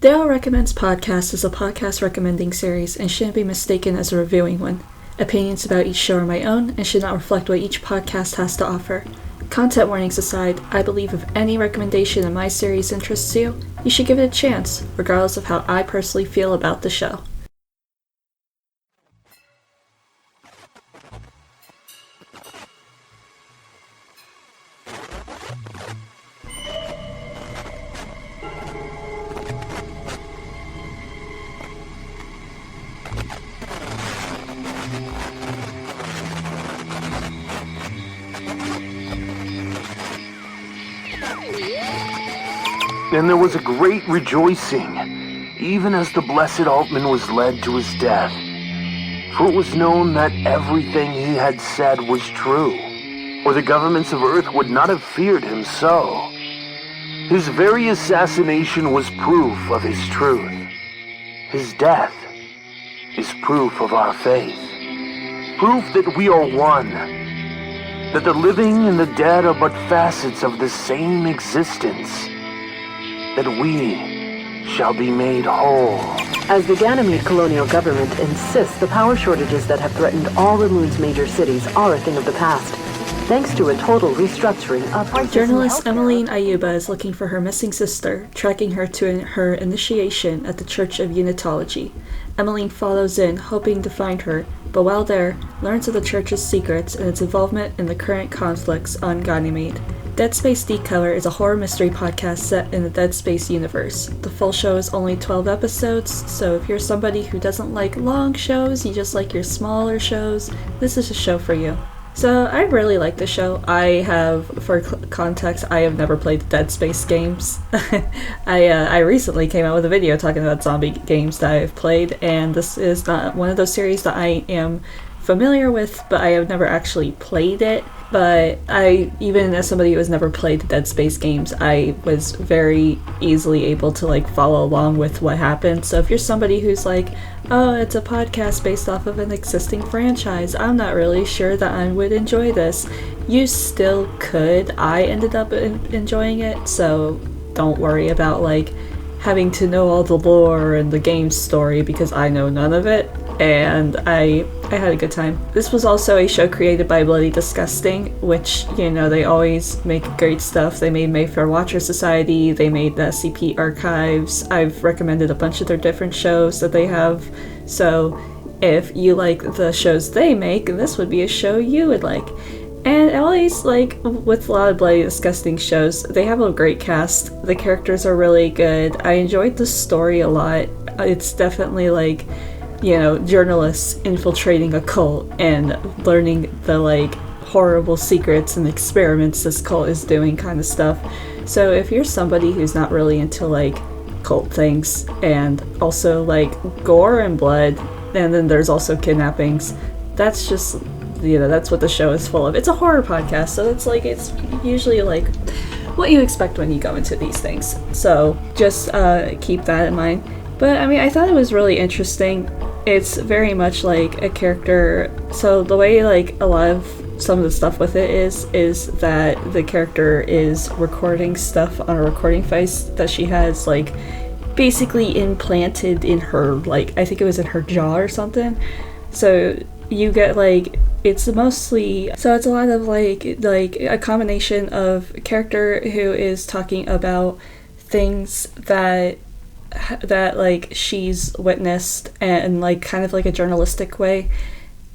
Daryl Recommends Podcast is a podcast recommending series and shouldn't be mistaken as a reviewing one. Opinions about each show are my own and should not reflect what each podcast has to offer. Content warnings aside, I believe if any recommendation in my series interests you, you should give it a chance, regardless of how I personally feel about the show. And there was a great rejoicing, even as the blessed Altman was led to his death. For it was known that everything he had said was true, or the governments of Earth would not have feared him so. His very assassination was proof of his truth. His death is proof of our faith. Proof that we are one. That the living and the dead are but facets of the same existence. That we shall be made whole. As the Ganymede colonial government insists the power shortages that have threatened all the moon's major cities are a thing of the past, thanks to a total restructuring of prices. Journalist Emmeline Ayuba is looking for her missing sister, tracking her to her initiation at the Church of Unitology. Emmeline follows in, hoping to find her, but while there, learns of the church's secrets and its involvement in the current conflicts on Ganymede. Dead Space Decoder is a horror mystery podcast set in the Dead Space universe. The full show is only 12 episodes, so if you're somebody who doesn't like long shows, you just like your smaller shows, this is a show for you. So I really like the show. For context, I have never played the Dead Space games. I recently came out with a video talking about zombie games that I've played, and this is not one of those series that I am familiar with, but I have never actually played it. But even as somebody who has never played the Dead Space games, I was very easily able to follow along with what happened. So if you're somebody who's like, oh, it's a podcast based off of an existing franchise, I'm not really sure that I would enjoy this, you still could. I ended up enjoying it, so don't worry about having to know all the lore and the game story, because I know none of it, and I had a good time. This was also a show created by Bloody Disgusting, which, they always make great stuff. They made Mayfair Watcher Society, they made the SCP Archives. I've recommended a bunch of their different shows that they have, so if you like the shows they make, this would be a show you would like. And always, with a lot of Bloody Disgusting shows, they have a great cast. The characters are really good. I enjoyed the story a lot. It's definitely journalists infiltrating a cult and learning the horrible secrets and experiments this cult is doing kind of stuff. So if you're somebody who's not really into cult things and also gore and blood, and then there's also kidnappings, that's just that's what the show is full of. It's a horror podcast, so it's usually what you expect when you go into these things. So just keep that in mind. But I thought it was really interesting. It's very much like a character. So the way a lot of some of the stuff with it is that the character is recording stuff on a recording device that she has basically implanted in her, I think it was in her jaw or something. So you get it's mostly, so it's a lot of a combination of a character who is talking about things that she's witnessed, and kind of a journalistic way,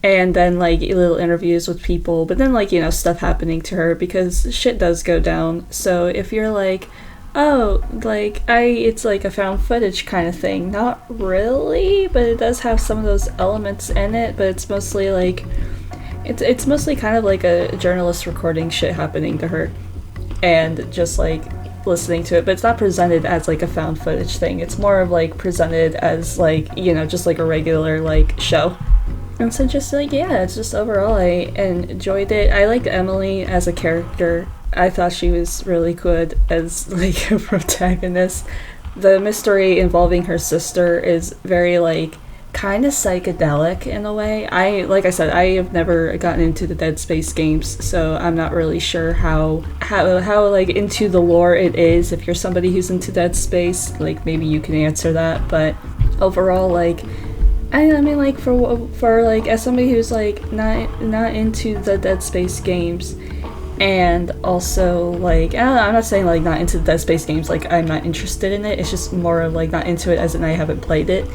and then little interviews with people, but then stuff happening to her, because shit does go down. So if you're oh, it's a found footage kind of thing, not really, but it does have some of those elements in it, but it's mostly it's mostly kind of a journalist recording shit happening to her and just listening to it, but it's not presented as a found footage thing. It's more of presented as just a regular show. And so just it's just overall I enjoyed it. I liked Emily as a character. I thought she was really good as a protagonist. The mystery involving her sister is very kind of psychedelic in a way. Like I said, I have never gotten into the Dead Space games, so I'm not really sure how like into the lore it is. If you're somebody who's into Dead Space, like maybe you can answer that. But overall, like I mean, like for like as somebody who's like not into the Dead Space games, and also like I'm not saying like not into the Dead Space games, like I'm not interested in it. It's just more of like not into it as in I haven't played it.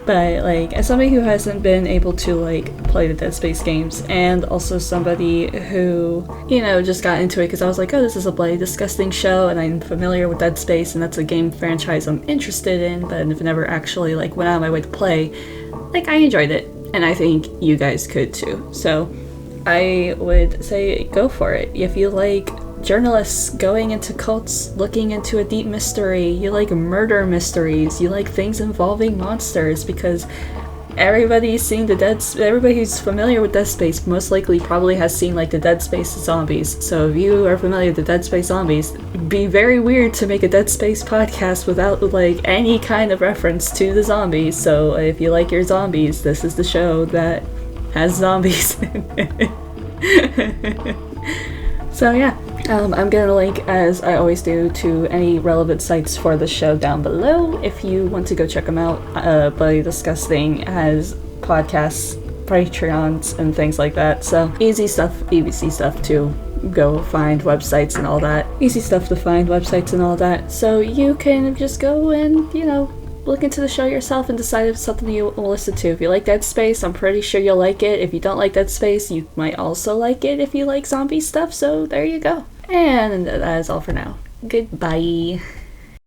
But like as somebody who hasn't been able to like play the Dead Space games, and also somebody who, you know, just got into it because I was like, oh, this is a bloody disgusting show and I'm familiar with Dead Space and that's a game franchise I'm interested in, but I've never actually like went out of my way to play, like I enjoyed it, and I think you guys could too. So I would say go for it. If you like journalists going into cults, looking into a deep mystery, you like murder mysteries, you like things involving monsters, because everybody who's familiar with Dead Space most likely probably has seen like the Dead Space zombies. So if you are familiar with the Dead Space zombies, it'd be very weird to make a Dead Space podcast without like any kind of reference to the zombies. So if you like your zombies, this is the show that has zombies in it. So yeah, I'm gonna link, as I always do, to any relevant sites for the show down below if you want to go check them out. Bloody Disgusting has podcasts, Patreons, and things like that. So easy stuff to go find websites and all that. Easy stuff to find websites and all that. So you can just go and, you know, look into the show yourself and decide if it's something you will listen to. If you like Dead Space, I'm pretty sure you'll like it. If you don't like Dead Space, you might also like it if you like zombie stuff, so there you go. And that is all for now. Goodbye.